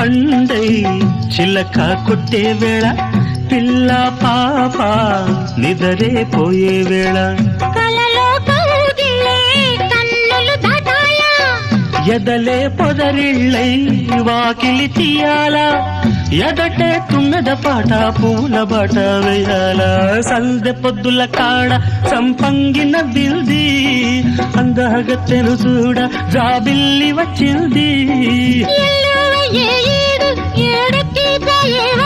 పండై చిలక కొట్టే వేళ పిల్ల పాప నిదరే పోయే వేళ కలలో కౌగిలే కన్నులు దాటాయా ఎదలే పొదరిళ్ళై వాకిలి తీయాలా ఎదటే తుమ్మెద పాట పూల బాట వేయాల సందె పొద్దుల కాడ సంపంగిన బిల్ది అందగత్తెను చూడ జాబిల్లి వచ్చింది ఏడుకి పోయేవా